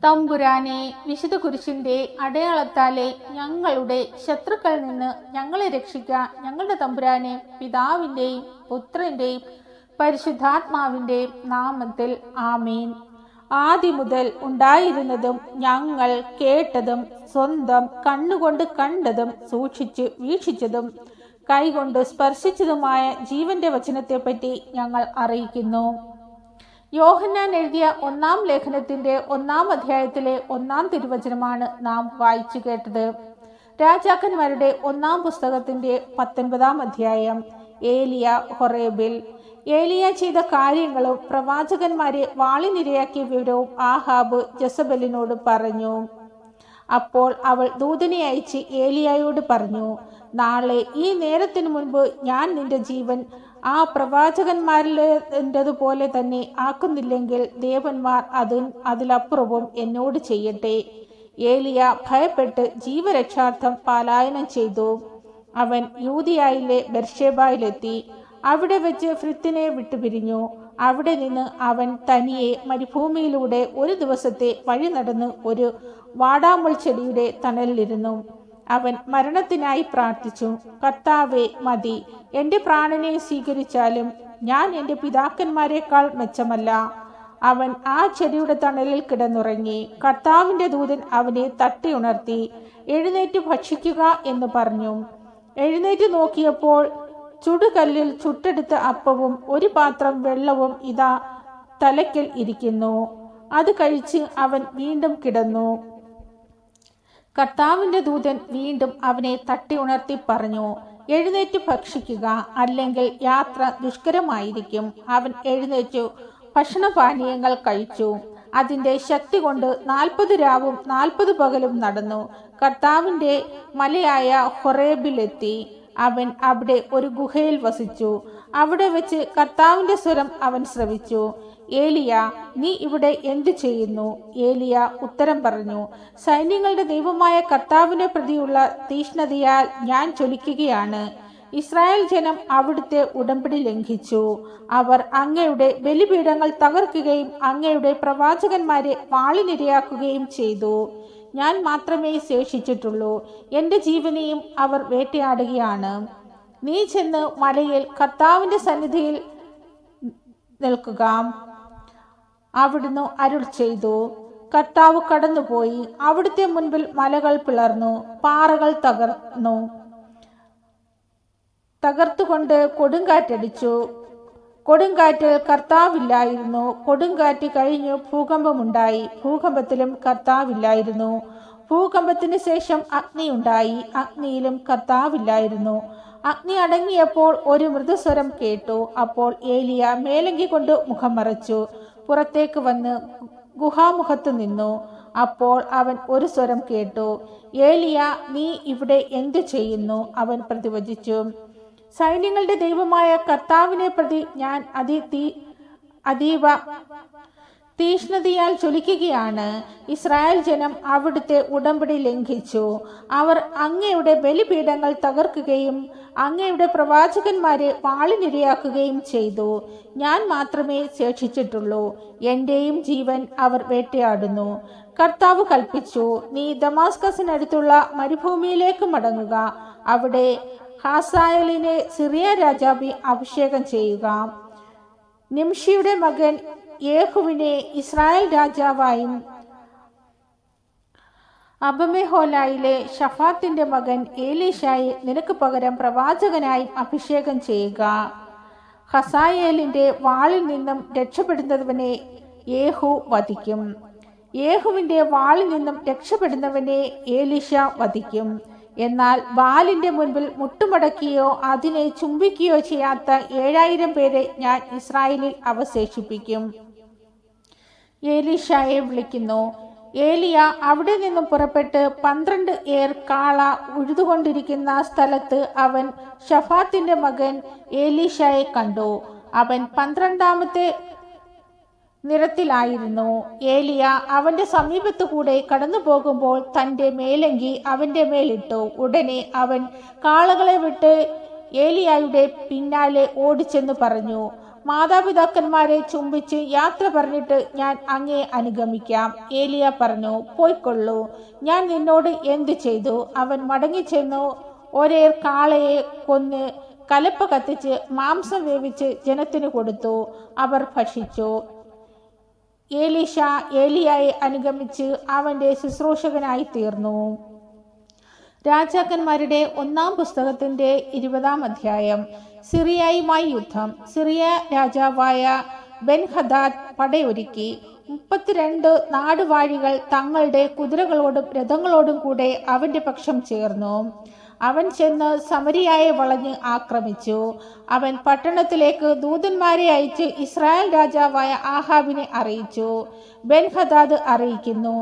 തമ്പുരാനെ, വിശുദ്ധ കുരിശിന്റെ അടയാളത്താലെ ഞങ്ങളുടെ ശത്രുക്കളിൽ നിന്ന് ഞങ്ങളെ രക്ഷിക്കാൻ ഞങ്ങളുടെ തമ്പുരാനെ, പിതാവിന്റെയും പുത്രന്റെയും പരിശുദ്ധാത്മാവിന്റെയും നാമത്തിൽ ആമേൻ. ആദിമുതൽ ഉണ്ടായിരുന്നതും ഞങ്ങൾ കേട്ടതും സ്വന്തം കണ്ണുകൊണ്ട് കണ്ടതും സൂക്ഷിച്ച് വീക്ഷിച്ചതും കൈകൊണ്ട് സ്പർശിച്ചതുമായ ജീവന്റെ വചനത്തെപ്പറ്റി ഞങ്ങൾ അറിയിക്കുന്നു. യോഹന്നാൻ എഴുതിയ 1-ാം ലേഖനത്തിന്റെ 1-ാം അധ്യായത്തിലെ 1-ാം തിരുവചനമാണ് നാം വായിച്ചു കേട്ടത്. രാജാക്കന്മാരുടെ 1-ാം പുസ്തകത്തിന്റെ 19-ാം അധ്യായം. ഏലിയ ഹൊറേബിൽ. ഏലിയ ചെയ്ത കാര്യങ്ങളും പ്രവാചകന്മാരെ വാളിനിരയാക്കിയ വിവരവും ആഹാബ് ജസബലിനോട് പറഞ്ഞു. അപ്പോൾ അവൾ ദൂതനെ അയച്ച് ഏലിയായോട് പറഞ്ഞു, നാളെ ഈ നേരത്തിനു മുൻപ് ഞാൻ നിന്റെ ജീവൻ ആ പ്രവാചകന്മാരിലേതുപോലെ തന്നെ ആക്കുന്നില്ലെങ്കിൽ ദേവന്മാർ അതിലപ്പുറവും എന്നോട് ചെയ്യട്ടെ. ഏലിയ ഭയപ്പെട്ട് ജീവരക്ഷാർത്ഥം പലായനം ചെയ്തു. അവൻ യൂദയായിലെ ബെർഷേബയിലെത്തി. അവിടെ വെച്ച് ഫ്രിത്തിനെ വിട്ടുപിരിഞ്ഞു. അവിടെ നിന്ന് അവൻ തനിയെ മരുഭൂമിയിലൂടെ ഒരു ദിവസത്തെ വഴി നടന്ന് ഒരു വാടാമുൾ ചെടിയുടെ തണലിലിരുന്നു. അവൻ മരണത്തിനായി പ്രാർത്ഥിച്ചു. കർത്താവേ, മതി, എൻ്റെ പ്രാണനെ സ്വീകരിച്ചാലും ഞാൻ എൻ്റെ പിതാക്കന്മാരെക്കാൾ മെച്ചമല്ല. അവൻ ആ ചെടിയുടെ തണലിൽ കിടന്നുറങ്ങി. കർത്താവിൻ്റെ ദൂതൻ അവനെ തട്ടി ഉണർത്തി, എഴുന്നേറ്റ് ഭക്ഷിക്കുക എന്ന് പറഞ്ഞു. എഴുന്നേറ്റ് നോക്കിയപ്പോൾ ചുടുകല്ലിൽ ചുട്ടെടുത്ത അപ്പവും ഒരു പാത്രം വെള്ളവും ഇതാ തലയ്ക്കൽ ഇരിക്കുന്നു. അത് കഴിച്ച് അവൻ വീണ്ടും കിടന്നു. കർത്താവിന്റെ ദൂതൻ വീണ്ടും അവനെ തട്ടി ഉണർത്തി പറഞ്ഞു, എഴുന്നേറ്റ് ഭക്ഷിക്കുക, അല്ലെങ്കിൽ യാത്ര ദുഷ്കരമായിരിക്കും. അവൻ എഴുന്നേറ്റു ഭക്ഷണപാനീയങ്ങൾ കഴിച്ചു. അതിന്റെ ശക്തി കൊണ്ട് 40 രാവും 40 പകലും നടന്നു. കർത്താവിന്റെ മലയായ ഹൊറേബിലെത്തി. അവൻ അവിടെ ഒരു ഗുഹയിൽ വസിച്ചു. അവിടെ വെച്ച് കർത്താവിന്റെ സ്വരം അവൻ ശ്രവിച്ചു. ഏലിയ, നീ ഇവിടെ എന്തു ചെയ്യുന്നു? ഏലിയ ഉത്തരം പറഞ്ഞു, സൈന്യങ്ങളുടെ ദൈവമായ കർത്താവിനെ പ്രതിയുള്ള തീഷ്ണതയാൽ ഞാൻ ജ്വലിക്കുകയാണ്. ഇസ്രായേൽ ജനം അവിടുത്തെ ഉടമ്പടി ലംഘിച്ചു. അവർ അങ്ങയുടെ ബലിപീഠങ്ങൾ തകർക്കുകയും അങ്ങയുടെ പ്രവാചകന്മാരെ വാളിനിരയാക്കുകയും ചെയ്തു. ഞാൻ മാത്രമേ ശേഷിച്ചിട്ടുള്ളൂ. എൻ്റെ ജീവനെയും അവർ വേട്ടയാടുകയാണ്. നീ ചെന്ന് മലയിൽ കർത്താവിൻ്റെ സന്നിധിയിൽ നിൽക്കുക. അവിടുന്ന് അരുൾ ചെയ്തു. കർത്താവ് കടന്നുപോയി. അവിടുത്തെ മുൻപിൽ മലകൾ പിളർന്നു, പാറകൾ തകർത്തുകൊണ്ട് കൊടുങ്കാറ്റടിച്ചു. കൊടുങ്കാറ്റിൽ കർത്താവില്ലായിരുന്നു. കൊടുങ്കാറ്റ് കഴിഞ്ഞു ഭൂകമ്പമുണ്ടായി. ഭൂകമ്പത്തിലും കർത്താവില്ലായിരുന്നു. ഭൂകമ്പത്തിന് ശേഷം അഗ്നിയുണ്ടായി. അഗ്നിയിലും കർത്താവില്ലായിരുന്നു. അഗ്നി അടങ്ങിയപ്പോൾ ഒരു മൃദുസ്വരം കേട്ടു. അപ്പോൾ ഏലിയ മേലങ്കി കൊണ്ട് മുഖം മറച്ചു പുറത്തേക്ക് വന്ന് ഗുഹാമുഖത്ത് നിന്നു. അപ്പോൾ അവൻ ഒരു സ്വരം കേട്ടു, ഏലിയ, നീ ഇവിടെ എന്തു ചെയ്യുന്നു? അവൻ പ്രതിവചിച്ചു, സൈന്യങ്ങളുടെ ദൈവമായ കർത്താവിനെ പ്രതി ഞാൻ അതീവ തീഷ്ണതയാൽ ജ്വലിക്കുകയാണ്. ഇസ്രായേൽ ജനം അവിടുത്തെ ഉടമ്പടി ലംഘിച്ചു. അവർ അങ്ങയുടെ ബലിപീഠങ്ങൾ തകർക്കുകയും അങ്ങയുടെ പ്രവാചകന്മാരെ വാളിനിരയാക്കുകയും ചെയ്തു. ഞാൻ മാത്രമേ ശേഷിച്ചിട്ടുള്ളൂ. എൻ്റെയും ജീവൻ അവർ വേട്ടയാടുന്നു. കർത്താവ് കൽപ്പിച്ചു, നീ ദമാസ്കസിനടുത്തുള്ള മരുഭൂമിയിലേക്ക് മടങ്ങുക. അവിടെ ഹാസായലിനെ സിറിയ രാജാവി അഭിഷേകം ചെയ്യുക. നിംഷിയുടെ മകൻ യേഹുവിനെ ഇസ്രായേൽ രാജാവായും അബമെഹോലായിലെ ഷഫാത്തിന്റെ മകൻ ഏലീശായെ നിനക്ക് പകരം പ്രവാചകനായും അഭിഷേകം ചെയ്യുക. ഹസായേലിന്റെ വാളിൽ നിന്നും രക്ഷപ്പെടുന്നവനെ യേഹു വധിക്കും. യേഹുവിന്റെ വാളിൽ നിന്നും രക്ഷപ്പെടുന്നവനെ ഏലീശ വധിക്കും. എന്നാൽ ബാലിന്റെ മുൻപിൽ മുട്ടുമടക്കുകയോ അതിനെ ചുംബിക്കുകയോ ചെയ്യാത്ത 7000 പേരെ ഞാൻ ഇസ്രായേലിൽ അവശേഷിപ്പിക്കും. ഏലീശായെ വിളിക്കുന്നു. ഏലിയ അവിടെ നിന്നും പുറപ്പെട്ട് 12 ഏർ കാള ഉഴുതുകൊണ്ടിരിക്കുന്ന സ്ഥലത്ത് അവൻ ഷഫാത്തിന്റെ മകൻ ഏലീശായെ കണ്ടു. അവൻ 12ാമത്തെ നിറത്തിലായിരുന്നു. ഏലിയ അവന്റെ സമീപത്തു കൂടെ കടന്നു പോകുമ്പോൾ തന്റെ മേലങ്കി അവന്റെ മേലിട്ടു. ഉടനെ അവൻ കാളകളെ വിട്ട് ഏലിയായുടെ പിന്നാലെ ഓടിച്ചെന്ന് പറഞ്ഞു, മാതാപിതാക്കന്മാരെ ചുംബിച്ച് യാത്ര പറഞ്ഞിട്ട് ഞാൻ അങ്ങയെ അനുഗമിക്കാം. ഏലിയ പറഞ്ഞു, പോയിക്കൊള്ളൂ, ഞാൻ നിന്നോട് എന്തു ചെയ്തു? അവൻ മടങ്ങിച്ചെന്നു ഒരേർ കാളയെ കൊന്ന് കലപ്പ കത്തിച്ച് മാംസം വേവിച്ച് ജനത്തിന് കൊടുത്തു. അവർ ഭക്ഷിച്ചു. ഏലീശ ഏലിയായെ അനുഗമിച്ച് അവന്റെ ശുശ്രൂഷകനായി തീർന്നു. രാജാക്കന്മാരുടെ 1-ാം പുസ്തകത്തിന്റെ 20-ാം അധ്യായം. സിറിയയുമായി യുദ്ധം. സിറിയ രാജാവായ ബെൻഹദാദ് പടയൊരുക്കി. 32 നാടുവാഴികൾ തങ്ങളുടെ കുതിരകളോടും രഥങ്ങളോടും കൂടെ അവന്റെ പക്ഷം ചേർന്നു. അവൻ ചെന്ന് സമരിയായെ വളഞ്ഞ് ആക്രമിച്ചു. അവൻ പട്ടണത്തിലേക്ക് ദൂതന്മാരെ അയച്ച് ഇസ്രായേൽ രാജാവായ ആഹാബിനെ അറിയിച്ചു. ബെൻഹദാദ് അറിയിക്കുന്നു,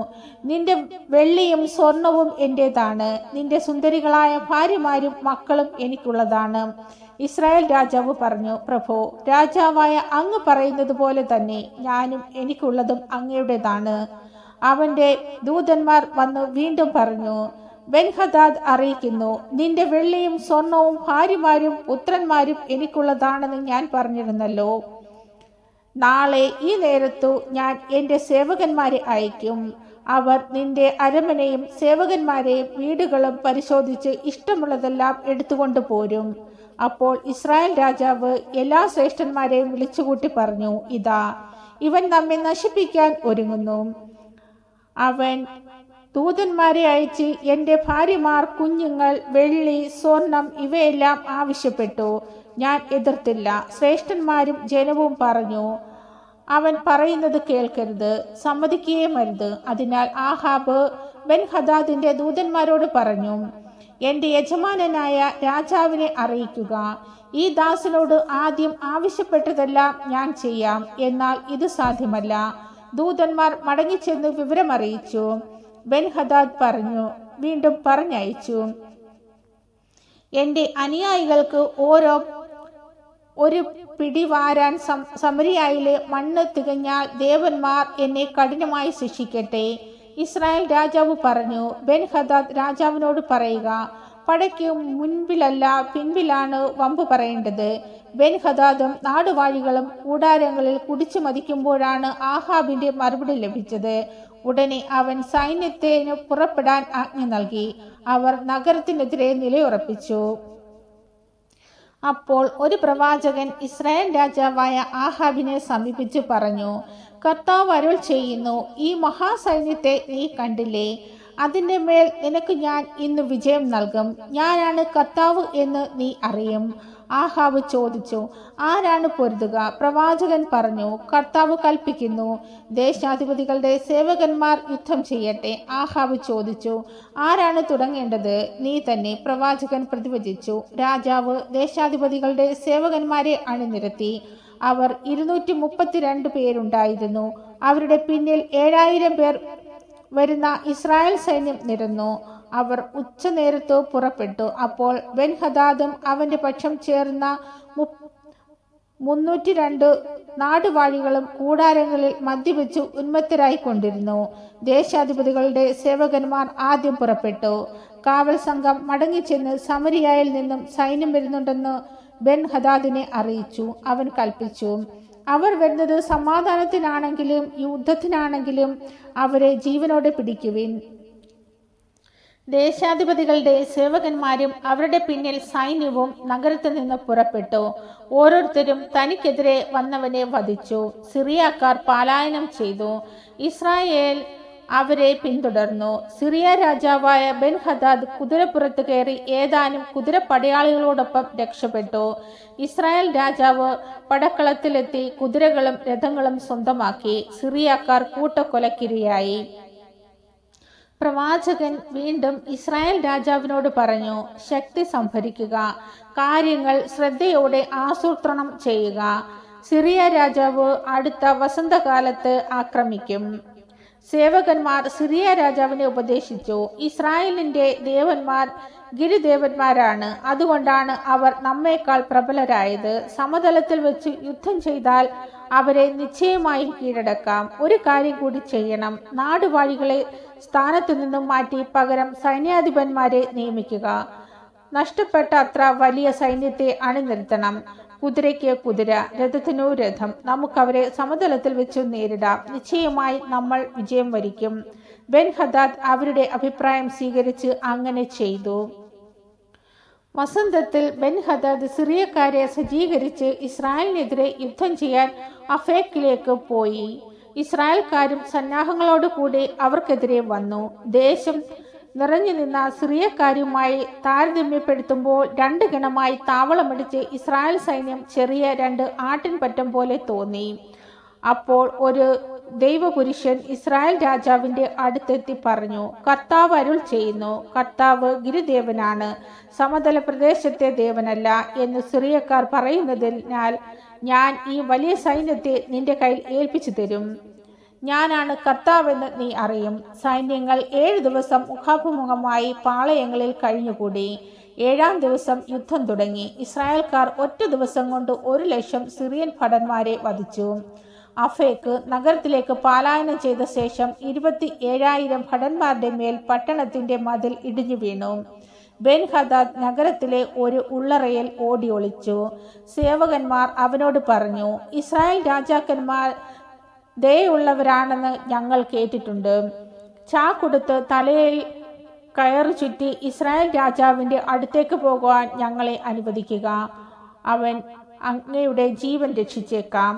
നിന്റെ വെള്ളിയും സ്വർണവും എന്റേതാണ്, നിന്റെ സുന്ദരികളായ ഭാര്യമാരും മക്കളും എനിക്കുള്ളതാണ്. ഇസ്രായേൽ രാജാവ് പറഞ്ഞു, പ്രഭു, രാജാവായ അങ്ങ് പറയുന്നത് പോലെ തന്നെ ഞാനും എനിക്കുള്ളതും അങ്ങയുടേതാണ്. അവന്റെ ദൂതന്മാർ വന്ന് വീണ്ടും പറഞ്ഞു, ബെൻഹദാദ് അറിയിക്കുന്നു, നിന്റെ വെള്ളിയും സ്വർണവും ഭാര്യമാരും പുത്രന്മാരും എനിക്കുള്ളതാണെന്ന് ഞാൻ പറഞ്ഞിരുന്നല്ലോ. നാളെ ഈ നേരത്തു ഞാൻ എൻ്റെ സേവകന്മാരെ അയക്കും. അവർ നിന്റെ അരമനയും സേവകന്മാരെയും വീടുകളും പരിശോധിച്ച് ഇഷ്ടമുള്ളതെല്ലാം എടുത്തുകൊണ്ട് പോരും. അപ്പോൾ ഇസ്രായേൽ രാജാവ് എല്ലാ ശ്രേഷ്ഠന്മാരെയും വിളിച്ചുകൂട്ടി പറഞ്ഞു, ഇതാ, ഇവൻ നമ്മെ നശിപ്പിക്കാൻ ഒരുങ്ങുന്നു. അവൻ ദൂതന്മാരെ അയച്ച് എൻ്റെ ഭാര്യമാർ, കുഞ്ഞുങ്ങൾ, വെള്ളി, സ്വർണം ഇവയെല്ലാം ആവശ്യപ്പെട്ടു. ഞാൻ എതിർത്തില്ല. ശ്രേഷ്ഠന്മാരും ജനവും പറഞ്ഞു, അവൻ പറയുന്നത് കേൾക്കരുത്, സമ്മതിക്കുകയും അരുത്. അതിനാൽ ആഹാബ് ബെൻഹദാദിന്റെ ദൂതന്മാരോട് പറഞ്ഞു, എൻ്റെ യജമാനനായ രാജാവിനെ അറിയിക്കുക, ഈ ദാസനോട് ആദ്യം ആവശ്യപ്പെട്ടതെല്ലാം ഞാൻ ചെയ്യാം. എന്നാൽ ഇത് സാധ്യമല്ല. ദൂതന്മാർ മടങ്ങിച്ചെന്ന് വിവരമറിയിച്ചു. ബെൻഹദാദ് വീണ്ടും പറഞ്ഞയച്ചു, എൻ്റെ അനുയായികൾക്ക് ഒരു പിടി വാരാൻ സമരിയായിലെ മണ്ണ് തികഞ്ഞാൽ ദേവന്മാർ എന്നെ കഠിനമായി ശിക്ഷിക്കട്ടെ. ഇസ്രായേൽ രാജാവ് പറഞ്ഞു, ബെൻഹദാദ് രാജാവിനോട് പറയുക, പടയ്ക്ക് മുൻപിലല്ല പിൻപിലാണ് വമ്പ് പറയേണ്ടത്. ബെൻഹദാദും നാടുവാഴികളും കൂടാരങ്ങളിൽ കുടിച്ചു മതിക്കുമ്പോഴാണ് ആഹാബിന്റെ മറുപടി ലഭിച്ചത്. ഉടനെ അവൻ സൈന്യത്തിന് പുറപ്പെടാൻ ആജ്ഞ നൽകി. അവർ നഗരത്തിനെതിരെ നിലയുറപ്പിച്ചു. അപ്പോൾ ഒരു പ്രവാചകൻ ഇസ്രായേൽ രാജാവായ ആഹാബിനെ സമീപിച്ചു പറഞ്ഞു, കർത്താവ് അരുൾ ചെയ്യുന്നു, ഈ മഹാസൈന്യത്തെ നീ കണ്ടില്ലേ? അതിൻ്റെ മേൽ നിനക്ക് ഞാൻ ഇന്ന് വിജയം നൽകും. ഞാനാണ് കർത്താവ് എന്ന് നീ അറിയും. ആഹാബ് ചോദിച്ചു, ആരാണ് പൊരുതുക? പ്രവാചകൻ പറഞ്ഞു, കർത്താവ് കൽപ്പിക്കുന്നു, ദേശാധിപതികളുടെ സേവകന്മാർ യുദ്ധം ചെയ്യട്ടെ. ആഹാബ് ചോദിച്ചു, ആരാണ് തുടങ്ങേണ്ടത്? നീ തന്നെ. പ്രവാചകൻ പ്രതിവചിച്ചു. രാജാവ് ദേശാധിപതികളുടെ സേവകന്മാരെ അണിനിരത്തി. അവർ 232 പേരുണ്ടായിരുന്നു. അവരുടെ പിന്നിൽ 7000 പേർ വരുന്ന ഇസ്രായേൽ സൈന്യം നിരന്നു. അവർ ഉച്ചനേരത്ത് പുറപ്പെട്ടു. അപ്പോൾ ബെൻഹദാദും അവന്റെ പക്ഷം ചേർന്ന 302 നാടുവാഴികളും കൂടാരങ്ങളിൽ മദ്യപിച്ചു ഉന്മത്തരായി കൊണ്ടിരുന്നു. ദേശാധിപതികളുടെ സേവകന്മാർ ആദ്യം പുറപ്പെട്ടു. കാവൽ സംഘം മടങ്ങിച്ചെന്ന് സമരിയായിൽ നിന്നും സൈന്യം വരുന്നുണ്ടെന്ന് ബെൻഹദാദിനെ അറിയിച്ചു. അവൻ കൽപ്പിച്ചു, അവർ വരുന്നത് സമാധാനത്തിനാണെങ്കിലും യുദ്ധത്തിനാണെങ്കിലും അവരെ ജീവനോടെ പിടിക്കുവിൻ. ദേശാധിപതികളുടെ സേവകന്മാരും അവരുടെ പിന്നിൽ സൈന്യവും നഗരത്തിൽ നിന്ന് പുറപ്പെട്ടു. ഓരോരുത്തരും തനിക്കെതിരെ വന്നവനെ വധിച്ചു. സിറിയക്കാർ പലായനം ചെയ്തു. ഇസ്രായേൽ അവരെ പിന്തുടർന്നു. സിറിയ രാജാവായ ബെൻഹദാദ് കുതിരപ്പുറത്ത് കയറി ഏതാനും കുതിരപ്പടയാളികളോടൊപ്പം രക്ഷപ്പെട്ടു. ഇസ്രായേൽ രാജാവ് പടക്കളത്തിലെത്തി കുതിരകളും രഥങ്ങളും സ്വന്തമാക്കി. സിറിയക്കാർ കൂട്ടക്കൊലക്കിരയായി. പ്രവാചകൻ വീണ്ടും ഇസ്രായേൽ രാജാവിനോട് പറഞ്ഞു, ശക്തി സംഭരിക്കുക, കാര്യങ്ങൾ ശ്രദ്ധയോടെ ആസൂത്രണം ചെയ്യുക. സിറിയ രാജാവ് അടുത്ത വസന്തകാലത്ത് ആക്രമിക്കും. സേവകന്മാർ സിറിയ രാജാവിനെ ഉപദേശിച്ചു, ഇസ്രായേലിന്റെ ദേവന്മാർ ഗിരിദേവന്മാരാണ്, അതുകൊണ്ടാണ് അവർ നമ്മേക്കാൾ പ്രബലരായത്. സമതലത്തിൽ വെച്ച് യുദ്ധം ചെയ്താൽ അവരെ നിശ്ചയമായും കീഴടക്കാം. ഒരു കാര്യം കൂടി ചെയ്യണം, നാടുവാഴികളെ സ്ഥാനത്തു നിന്നും മാറ്റി പകരം സൈന്യാധിപന്മാരെ നിയമിക്കുക. നഷ്ടപ്പെട്ട അത്ര വലിയ സൈന്യത്തെ അണിനിരത്തണം. കുതിരയ്ക്ക് കുതിര, രഥത്തിനു രഥം. നമുക്കവരെ സമതലത്തിൽ വെച്ചു നേരിടാം. നിശ്ചയമായി നമ്മൾ വിജയം വരിക്കും. ബെൻ ഹദാദ് അവരുടെ അഭിപ്രായം സ്വീകരിച്ച് അങ്ങനെ ചെയ്തു. വസന്തത്തിൽ ബെൻ ഹദാദ് സിറിയക്കാരെ സജ്ജീകരിച്ച് ഇസ്രായേലിനെതിരെ യുദ്ധം ചെയ്യാൻ അഫേക്കിലേക്ക് പോയി. ഇസ്രായേൽക്കാരും സന്നാഹങ്ങളോടുകൂടി അവർക്കെതിരെ വന്നു. ദേശം നിറഞ്ഞു നിന്ന സിറിയക്കാരുമായി താരതമ്യപ്പെടുത്തുമ്പോൾ 2 ഗണമായി താവളമടിച്ച് ഇസ്രായേൽ സൈന്യം ചെറിയ 2 ആട്ടിൻപറ്റം പോലെ തോന്നി. അപ്പോൾ ഒരു ദൈവപുരുഷൻ ഇസ്രായേൽ രാജാവിന്റെ അടുത്തെത്തി പറഞ്ഞു, കർത്താവ് അരുൾ ചെയ്യുന്നു, കർത്താവ് ഗിരിദേവനാണ്, സമതല പ്രദേശത്തെ ദേവനല്ല എന്ന് സിറിയക്കാർ പറയുന്നതിനാൽ ഞാൻ ഈ വലിയ സൈന്യത്തെ നിന്റെ കയ്യിൽ ഏൽപ്പിച്ചു തരും. ഞാനാണ് കർത്താവെന്ന് നീ അറിയും. സൈന്യങ്ങൾ 7 ദിവസം മുഖാഭിമുഖമായി പാളയങ്ങളിൽ കഴിഞ്ഞുകൂടി. 7-ാം ദിവസം യുദ്ധം തുടങ്ങി. ഇസ്രായേൽക്കാർ ഒറ്റ ദിവസം കൊണ്ട് 1,00,000 സിറിയൻ ഭടന്മാരെ വധിച്ചു. അഫേക്ക് നഗരത്തിലേക്ക് പലായനം ചെയ്ത ശേഷം 27,000 ഭടന്മാരുടെ മേൽ പട്ടണത്തിന്റെ മതിൽ ഇടിഞ്ഞു വീണു. ബെൻ ഹദാദ് നഗരത്തിലെ ഒരു ഉള്ളറയിൽ ഓടി ഒളിച്ചു. സേവകന്മാർ അവനോട് പറഞ്ഞു, ഇസ്രായേൽ രാജാക്കന്മാർ ദയുള്ളവരാണെന്ന് ഞങ്ങൾ കേട്ടിട്ടുണ്ട്. ചാക്കൊടുത്ത് തലയിൽ കയറ് ചുറ്റി ഇസ്രായേൽ രാജാവിന്റെ അടുത്തേക്ക് പോകുവാൻ ഞങ്ങളെ അനുവദിക്കുക. അവൻ അങ്ങയുടെ ജീവൻ രക്ഷിച്ചേക്കാം.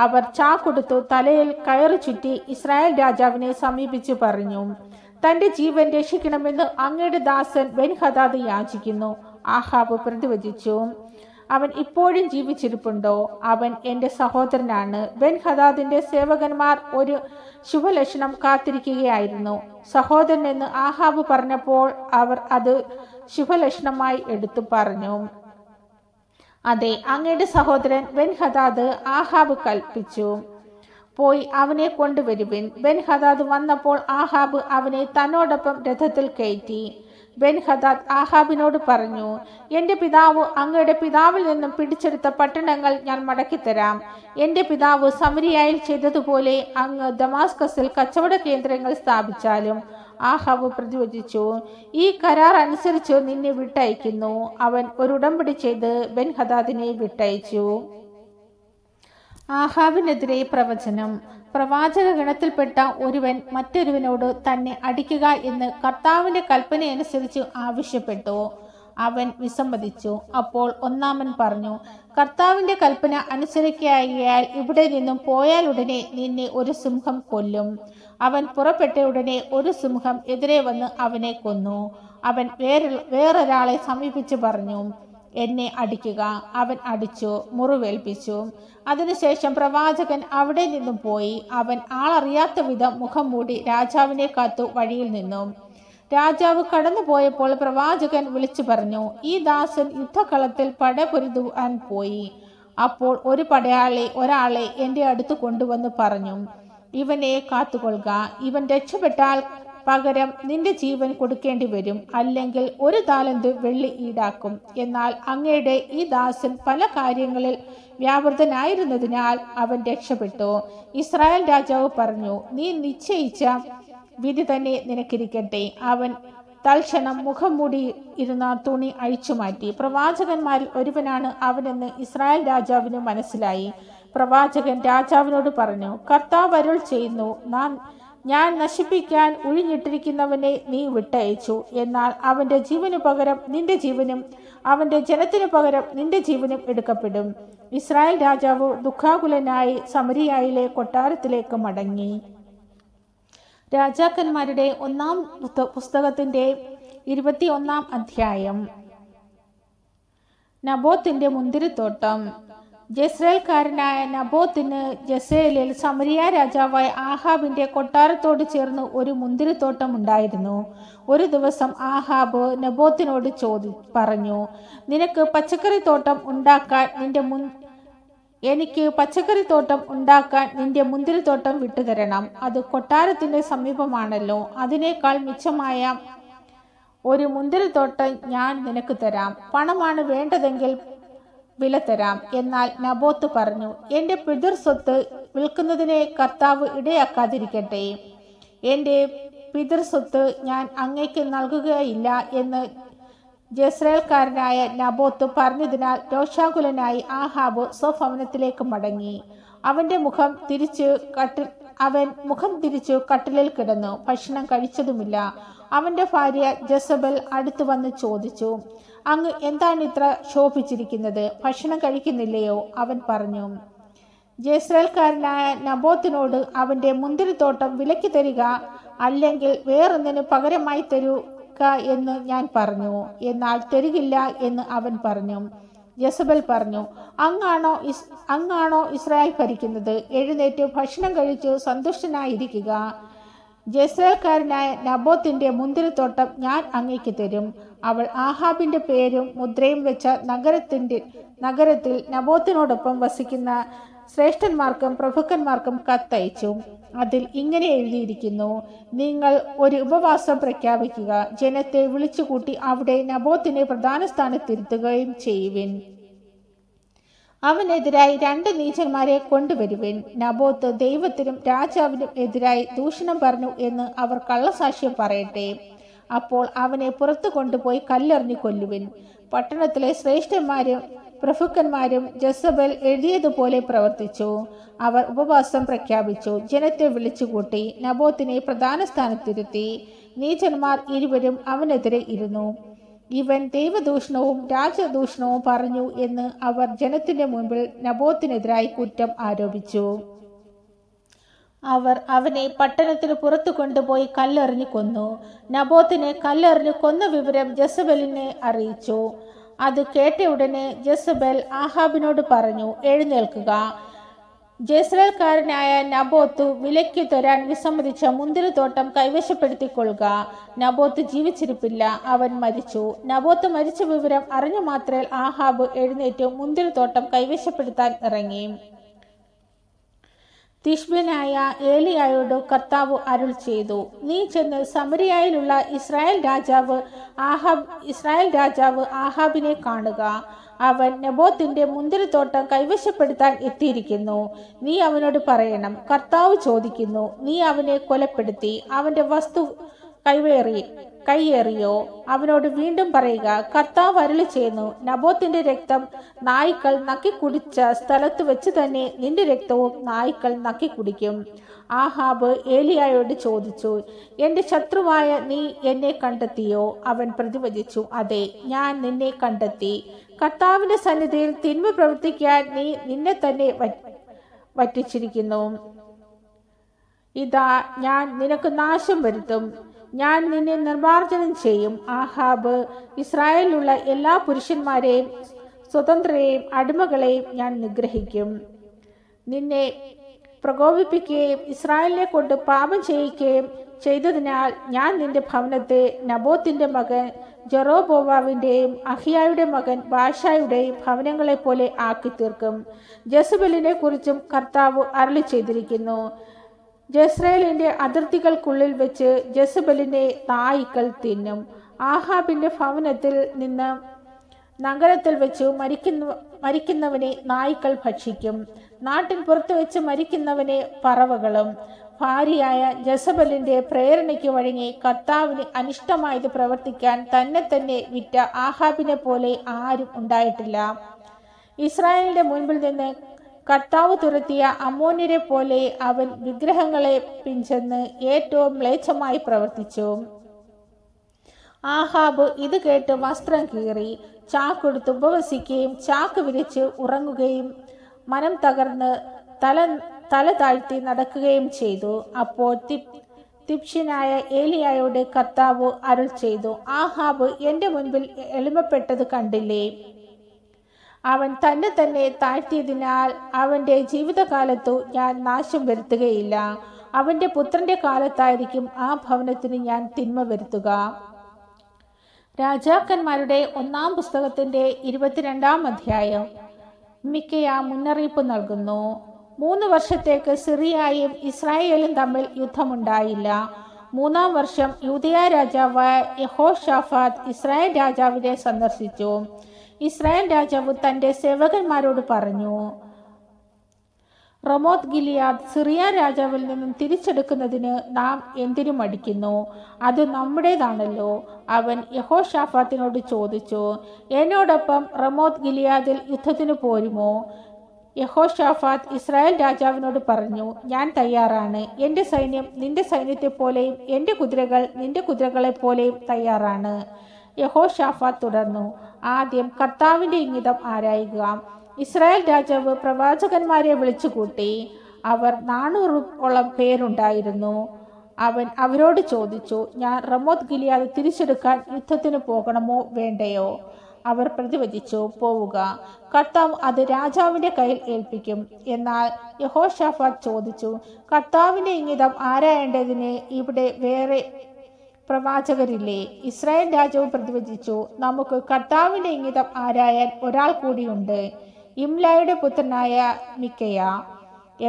അവർ ചാക്കൊടുത്തു തലയിൽ കയറ് ചുറ്റി ഇസ്രായേൽ രാജാവിനെ സമീപിച്ചു പറഞ്ഞു, തന്റെ ജീവൻ രക്ഷിക്കണമെന്ന് അങ്ങയുടെ ദാസൻ ബെൻ ഹദാദ് യാചിക്കുന്നു. ആഹാബ് പ്രതിവചിച്ചു, അവൻ ഇപ്പോഴും ജീവിച്ചിരിപ്പുണ്ടോ? അവൻ എന്റെ സഹോദരനാണ്. ബെൻ ഹദാദിന്റെ സേവകന്മാർ ഒരു ശുഭലക്ഷണം കാത്തിരിക്കുകയായിരുന്നു. സഹോദരൻ എന്ന് ആഹാബ് പറഞ്ഞപ്പോൾ അവർ അത് ശുഭലക്ഷണമായി എടുത്തു പറഞ്ഞു, അതെ, അങ്ങയുടെ സഹോദരൻ ബെൻ ഹദാദ്. ആഹാബ് കൽപ്പിച്ചു, പോയി അവനെ കൊണ്ടുവരുവിൻ. ബെൻ ഹദാദ് വന്നപ്പോൾ ആഹാബ് അവനെ തന്നോടൊപ്പം രഥത്തിൽ കയറ്റി. ബെൻ ഹദാദ് ആഹാബിനോട് പറഞ്ഞു, എന്റെ പിതാവ് അങ്ങയുടെ പിതാവിൽ നിന്നും പിടിച്ചെടുത്ത പട്ടണങ്ങൾ ഞാൻ മടക്കിത്തരാം. എന്റെ പിതാവ് സമരിയായിൽ ചെയ്തതുപോലെ അങ്ങ് ദമാസ്കസിൽ കച്ചവട കേന്ദ്രങ്ങൾ സ്ഥാപിച്ചാലും. ആഹാബ് പ്രതിവചിച്ചു, ഈ കരാർ അനുസരിച്ച് നിന്നെ വിട്ടയക്കുന്നു. അവൻ ഒരു ഉടമ്പടി ചെയ്ത് ബെൻ ഹദാദിനെ വിട്ടയച്ചു. ആഹാബിനെതിരെ പ്രവചനം. പ്രവാചക ഗണത്തിൽപ്പെട്ട ഒരുവൻ മറ്റൊരുവനോട് തന്നെ അടിക്കുക എന്ന് കർത്താവിന്റെ കൽപ്പനയനുസരിച്ച് ആവശ്യപ്പെട്ടു. അവൻ വിസമ്മതിച്ചു. അപ്പോൾ ഒന്നാമൻ പറഞ്ഞു, കർത്താവിന്റെ കൽപ്പന അനുസരിക്കായാൽ ഇവിടെ നിന്നും പോയാലുടനെ നിന്നെ ഒരു സിംഹം കൊല്ലും. അവൻ പുറപ്പെട്ട ഉടനെ ഒരു സിംഹം എതിരെ വന്ന് അവനെ കൊന്നു. അവൻ വേറൊരാളെ സമീപിച്ചു പറഞ്ഞു, എന്നെ അടിക്കുക. അവൻ അടിച്ചു, മുറിവേൽപ്പിച്ചു. അതിനുശേഷം പ്രവാചകൻ അവിടെ നിന്നും പോയി. അവൻ ആളറിയാത്ത വിധം മുഖം മൂടി രാജാവിനെ കാത്തു വഴിയിൽ നിന്നു. രാജാവ് കടന്നു പോയപ്പോൾ പ്രവാചകൻ വിളിച്ചു പറഞ്ഞു, ഈ ദാസൻ യുദ്ധകളത്തിൽ പടപൊരുതുവാൻ പോയി. അപ്പോൾ ഒരു പടയാളി ഒരാളെ എൻ്റെ അടുത്ത് കൊണ്ടുവന്ന് പറഞ്ഞു, ഇവനെ കാത്തുകൊള്ളുക. ഇവൻ രക്ഷപ്പെട്ടാൽ പകരം നിന്റെ ജീവൻ കൊടുക്കേണ്ടി വരും, അല്ലെങ്കിൽ 1 താലന്ത് വെള്ളി ഈടാക്കും. എന്നാൽ അങ്ങയുടെ ഈ ദാസൻ പല കാര്യങ്ങളിൽ വ്യാപൃതനായിരുന്നതിനാൽ അവൻ രക്ഷപ്പെട്ടു. ഇസ്രായേൽ രാജാവ് പറഞ്ഞു, നീ നിശ്ചയിച്ച വിധി തന്നെ നിനക്കിരിക്കട്ടെ. അവൻ തൽക്ഷണം മുഖം മൂടി ഇരുന്ന തുണി അഴിച്ചുമാറ്റി. പ്രവാചകന്മാരിൽ ഒരുവനാണ് അവനെന്ന് ഇസ്രായേൽ രാജാവിന് മനസ്സിലായി. പ്രവാചകൻ രാജാവിനോട് പറഞ്ഞു, കർത്താവ് അരുൾ ചെയ്യുന്നു, ഞാൻ നശിപ്പിക്കാൻ ഒഴിഞ്ഞിട്ടിരിക്കുന്നവനെ നീ വിട്ടയച്ചു. എന്നാൽ അവന്റെ ജീവനു പകരം നിന്റെ ജീവനും അവന്റെ ജനത്തിനു പകരം നിന്റെ ജീവനും എടുക്കപ്പെടും. ഇസ്രായേൽ രാജാവ് ദുഃഖാകുലനായി സമരിയായിലെ കൊട്ടാരത്തിലേക്ക് മടങ്ങി. രാജാക്കന്മാരുടെ 1-ാം പുസ്തകത്തിന്റെ 21-ാം അധ്യായം. നബോത്തിന്റെ മുന്തിരിത്തോട്ടം. ജസ്രേൽക്കാരനായ നബോത്തിന് ജസേലിൽ സമരിയ രാജാവായ ആഹാബിന്റെ കൊട്ടാരത്തോട് ചേർന്ന് ഒരു മുന്തിരിത്തോട്ടം ഉണ്ടായിരുന്നു. ഒരു ദിവസം ആഹാബ് നബോത്തിനോട് പറഞ്ഞു, നിനക്ക് പച്ചക്കറിത്തോട്ടം ഉണ്ടാക്കാൻ നിന്റെ മുന്തിരിത്തോട്ടം വിട്ടുതരണം. അത് കൊട്ടാരത്തിന്റെ സമീപമാണല്ലോ. അതിനേക്കാൾ മിച്ചമായ ഒരു മുന്തിരിത്തോട്ടം ഞാൻ നിനക്ക് തരാം. പണമാണ് വേണ്ടതെങ്കിൽ വില തരാം. എന്നാൽ നബോത്ത് പറഞ്ഞു, എന്റെ പിതൃ സ്വത്ത് വിൽക്കുന്നതിനെ കർത്താവ് ഇടയാക്കാതിരിക്കട്ടെ. എന്റെ പിതൃ സ്വത്ത് ഞാൻ അങ്ങേക്ക് നൽകുകയില്ല എന്ന് ജസ്രയേൽക്കാരനായ നബോത്ത് പറഞ്ഞതിനാൽ രോഷാകുലനായി ആഹാബ് സ്വഭവനത്തിലേക്ക് മടങ്ങി. അവൻ മുഖം തിരിച്ചു കട്ടിലിൽ കിടന്നു. ഭക്ഷണം കഴിച്ചതുമില്ല. അവന്റെ ഭാര്യ ജസബൽ അടുത്തു വന്ന് ചോദിച്ചു, അങ്ങ് എന്താണ് ഇത്ര ശോഭിച്ചിരിക്കുന്നത്? ഭക്ഷണം കഴിക്കുന്നില്ലയോ? അവൻ പറഞ്ഞു, ജസ്രയേൽക്കാരനായ നബോത്തിനോട് അവന്റെ മുന്തിരിത്തോട്ടം വിലയ്ക്ക് തരിക, അല്ലെങ്കിൽ വേറൊന്നിന് പകരമായി തരുക എന്ന് ഞാൻ പറഞ്ഞു. എന്നാൽ തരികില്ല എന്ന് അവൻ പറഞ്ഞു. ജസബൽ പറഞ്ഞു, അങ്ങാണോ ഇസ്രായേൽ ഭരിക്കുന്നത്? എഴുന്നേറ്റ് ഭക്ഷണം കഴിച്ചു സന്തുഷ്ടനായിരിക്കുക. ജസ്രയേൽക്കാരനായ നബോത്തിന്റെ മുന്തിരിത്തോട്ടം ഞാൻ അങ്ങേക്ക് തരും. അവൾ ആഹാബിന്റെ പേരും മുദ്രയും വെച്ച നഗരത്തിൽ നബോത്തിനോടൊപ്പം വസിക്കുന്ന ശ്രേഷ്ഠന്മാർക്കും പ്രഭുക്കന്മാർക്കും കത്തയച്ചു. അതിൽ ഇങ്ങനെ എഴുതിയിരിക്കുന്നു, നിങ്ങൾ ഒരു ഉപവാസം പ്രഖ്യാപിക്കുക, ജനത്തെ വിളിച്ചുകൂട്ടി അവിടെ നബോത്തിനെ പ്രധാന സ്ഥാനത്തിരുത്തുകയും ചെയ്യുവിൻ. അവനെതിരായി 2 നീചന്മാരെ കൊണ്ടുവരുവിൻ. നബോത്ത് ദൈവത്തിനും രാജാവിനും എതിരായി ദൂഷണം പറഞ്ഞു എന്ന് അവർ കള്ളസാക്ഷ്യം പറയട്ടെ. അപ്പോൾ അവനെ പുറത്തു കൊണ്ടുപോയി കല്ലെറിഞ്ഞു കൊല്ലുവിൻ. പട്ടണത്തിലെ ശ്രേഷ്ഠന്മാരും പ്രഭുക്കന്മാരും ജസബൽ എഴുതിയതുപോലെ പ്രവർത്തിച്ചു. അവർ ഉപവാസം പ്രഖ്യാപിച്ചു, ജനത്തെ വിളിച്ചുകൂട്ടി, നബോത്തിനെ പ്രധാന സ്ഥാനത്തിരുത്തി. നീചന്മാർ ഇരുവരും അവനെതിരെ ഇരുന്നു. ഇവൻ ദൈവദൂഷണവും രാജദൂഷണവും പറഞ്ഞു എന്ന് അവർ ജനത്തിന്റെ മുൻപിൽ നബോത്തിനെതിരായി കുറ്റം ആരോപിച്ചു. അവർ അവനെ പട്ടണത്തിന് പുറത്തു കൊണ്ടുപോയി കല്ലെറിഞ്ഞു കൊന്നു. നബോത്തിനെ കല്ലെറിഞ്ഞു കൊന്ന വിവരം ജസബലിനെ അറിയിച്ചു. അത് കേട്ട ഉടനെ ജസബൽ ആഹാബിനോട് പറഞ്ഞു, എഴുന്നേൽക്കുക, ജസ്രയേൽക്കാരനായ നബോത്ത് വിലയ്ക്ക് തരാൻ വിസമ്മതിച്ച മുന്തിരിത്തോട്ടം കൈവശപ്പെടുത്തിക്കൊള്ളുക. നബോത്ത് ജീവിച്ചിരിപ്പില്ല, അവൻ മരിച്ചു. നബോത്ത് മരിച്ച വിവരം അറിഞ്ഞു മാത്രമേ ആഹാബ് എഴുന്നേറ്റ് മുന്തിരിത്തോട്ടം കൈവശപ്പെടുത്താൻ ഇറങ്ങി. തിശ്ബിനായ ഏലിയായോട് കർത്താവ് അരുൾ ചെയ്തു, നീ ചെന്ന് സമരിയയിലുള്ള ഇസ്രായേൽ രാജാവ് ആഹാബിനെ കാണുക. അവൻ നബോത്തിന്റെ മുന്തിരിത്തോട്ടം കൈവശപ്പെടുത്താൻ എത്തിയിരിക്കുന്നു. നീ അവനോട് പറയണം, കർത്താവ് ചോദിക്കുന്നു, നീ അവനെ കൊലപ്പെടുത്തി അവന്റെ വസ്തു കൈയേറിയോ? അവനോട് വീണ്ടും പറയുക, കർത്താവ് അരുളി ചെയ്യുന്നു, നബോത്തിന്റെ രക്തം നായ്ക്കൾ നക്കിക്കുടിച്ച സ്ഥലത്ത് വെച്ച് തന്നെ നിന്റെ രക്തവും നായ്ക്കൾ നക്കിക്കുടിക്കും. ആഹാബ് ഏലിയായോട് ചോദിച്ചു, എന്റെ ശത്രുവായ നീ എന്നെ കണ്ടെത്തിയോ? അവൻ പ്രതിവചിച്ചു, അതെ, ഞാൻ നിന്നെ കണ്ടെത്തി. കർത്താവിന്റെ സന്നിധിയിൽ തിന്മ പ്രവർത്തിക്കാൻ നീ നിന്നെ തന്നെ വറ്റിച്ചിരിക്കുന്നു. ഇതാ, ഞാൻ നിനക്ക് നാശം വരുത്തും. ഞാൻ നിന്നെ നിർമ്മാർജ്ജനം ചെയ്യും. ആഹാബ് ഇസ്രായേലിലുള്ള എല്ലാ പുരുഷന്മാരെയും സ്വതന്ത്രരെയും അടിമകളെയും ഞാൻ നിഗ്രഹിക്കും. നിന്നെ പ്രകോപിപ്പിക്കുകയും ഇസ്രായേലിനെ കൊണ്ട് പാപം ചെയ്യിക്കുകയും ചെയ്തതിനാൽ ഞാൻ നിന്റെ ഭവനത്തെ നബോത്തിന്റെ മകൻ ജെറോബോവാവിന്റെയും അഹിയായുടെ മകൻ ബാഷായുടെയും ഭവനങ്ങളെ പോലെ ആക്കി തീർക്കും. ജസബലിനെ കുറിച്ചും കർത്താവ് അരുളി ചെയ്തിരിക്കുന്നു, ജസ്രയേലിന്റെ അതിർത്തികൾക്കുള്ളിൽ വെച്ച് ജസബലിനെ നായ്ക്കൾ തിന്നും. ആഹാബിന്റെ ഭവനത്തിൽ നിന്ന് നഗരത്തിൽ വെച്ച് മരിക്കുന്നവനെ നായ്ക്കൾ ഭക്ഷിക്കും. നാട്ടിൻ പുറത്തു വെച്ച് മരിക്കുന്നവനെ പറവകളും. ഭാര്യയായ ജസബലിന്റെ പ്രേരണയ്ക്ക് വഴങ്ങി കർത്താവിന് അനിഷ്ടമായത് പ്രവർത്തിക്കാൻ തന്നെ വിറ്റ ആഹാബിനെ പോലെ ആരും ഉണ്ടായിട്ടില്ല. ഇസ്രായേലിന്റെ മുൻപിൽ നിന്ന് കർത്താവ് തുരത്തിയ അമ്മോന്യരെ പോലെ അവൻ വിഗ്രഹങ്ങളെ പിഞ്ചെന്ന് ഏറ്റവും മ്ലേച്ഛമായി പ്രവർത്തിച്ചു. ആഹാബ് ഇത് കേട്ട് വസ്ത്രം കീറി ചാക്കെടുത്ത് ഉപവസിക്കുകയും ചാക്ക് വിരിച്ച് ഉറങ്ങുകയും മനം തകർന്ന് തല താഴ്ത്തി നടക്കുകയും ചെയ്തു. അപ്പോൾ തിബ്ഷ്യനായ ഏലിയായോട് കർത്താവ് അരുൾ ചെയ്തു, ആഹാബ് എന്റെ മുൻപിൽ എളിമപ്പെട്ടത് കണ്ടില്ലേ? അവൻ തന്നെ താഴ്ത്തിയതിനാൽ അവന്റെ ജീവിതകാലത്തു ഞാൻ നാശം വരുത്തുകയില്ല. അവന്റെ പുത്രന്റെ കാലത്തായിരിക്കും ആ ഭവനത്തിന് ഞാൻ തിന്മ വരുത്തുക. രാജാക്കന്മാരുടെ 1-ാം പുസ്തകത്തിന്റെ 22-ാം അധ്യായം. മിക്കയ മുന്നറിയിപ്പ് നൽകുന്നു. 3 വർഷത്തേക്ക് സിറിയയും ഇസ്രായേലും തമ്മിൽ യുദ്ധമുണ്ടായില്ല. 3-ാം വർഷം യൂദയ രാജാവായ യഹോശാഫാത്ത് ഇസ്രായേൽ രാജാവിനെ സന്ദർശിച്ചു. ഇസ്രായേൽ രാജാവ് തന്റെ സേവകന്മാരോട് പറഞ്ഞു, റമോത്ത് ഗിലിയാദ് സിറിയ രാജാവിൽ നിന്നും തിരിച്ചെടുക്കുന്നതിന് നാം എന്തിനു മടിക്കുന്നു? അത് നമ്മുടേതാണല്ലോ. അവൻ യഹോശാഫാത്തിനോട് ചോദിച്ചു, എന്നോടൊപ്പം റമോത്ത് ഗിലിയാദിൽ യുദ്ധത്തിന് പോരുമോ? യഹോശാഫാത്ത് ഇസ്രായേൽ രാജാവിനോട് പറഞ്ഞു, ഞാൻ തയ്യാറാണ്. എൻ്റെ സൈന്യം നിന്റെ സൈന്യത്തെ പോലെയും എൻ്റെ കുതിരകൾ നിന്റെ കുതിരകളെ പോലെയും തയ്യാറാണ്. യഹോശാഫാത്ത് തുടർന്നു, ആദ്യം കർത്താവിൻ്റെ ഇംഗിതം ആരായുക. ഇസ്രായേൽ രാജാവ് പ്രവാചകന്മാരെ വിളിച്ചുകൂട്ടി. അവർ 400 പേരുണ്ടായിരുന്നു. അവൻ അവരോട് ചോദിച്ചു, ഞാൻ റമോത്ത് ഗിലിയാദ് തിരിച്ചെടുക്കാൻ യുദ്ധത്തിന് പോകണമോ വേണ്ടയോ? അവർ പ്രതിവചിച്ചു, പോവുക, കർത്താവ് അത് രാജാവിൻ്റെ കയ്യിൽ ഏൽപ്പിക്കും. എന്നാൽ യഹോശാഫാത്ത് ചോദിച്ചു, കർത്താവിൻ്റെ ഇംഗിതം ആരായേണ്ടതിന് ഇവിടെ വേറെ പ്രവാചകരില്ലേ? ഇസ്രായേൽ രാജാവ് പ്രതിവചിച്ചു, നമുക്ക് കർത്താവിൻ്റെ ഇംഗിതം ആരായാൻ ഒരാൾ കൂടിയുണ്ട്, ഇംലായുടെ പുത്രനായ മിക്കയ.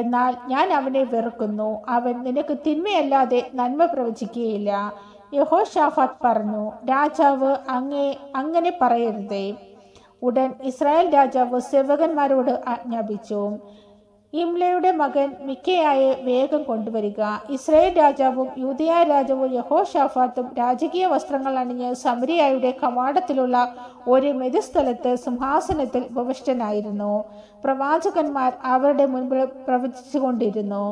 എന്നാൽ ഞാൻ അവനെ വെറുക്കുന്നു. അവൻ നിനക്ക് തിന്മയല്ലാതെ നന്മ പ്രവചിക്കുകയില്ല. യഹോശാഫാത്ത് പറഞ്ഞു, രാജാവ് അങ്ങനെ പറയരുതേ. ഉടൻ ഇസ്രായേൽ രാജാവ് സേവകന്മാരോട് ആജ്ഞാപിച്ചു, ഇംലയുടെ മകൻ മിക്കയായെ വേഗം കൊണ്ടുവരിക. ഇസ്രായേൽ രാജാവും യൂദയ രാജാവും യഹോശാഫാത്തും രാജകീയ വസ്ത്രങ്ങൾ അണിഞ്ഞ് സമരിയായുടെ കവാടത്തിലുള്ള ഒരു മെതിസ്ഥലത്ത് സിംഹാസനത്തിൽ ഉപവിഷ്ടനായിരുന്നു. പ്രവാചകന്മാർ അവരുടെ മുൻപിൽ പ്രവചിച്ചുകൊണ്ടിരുന്നു.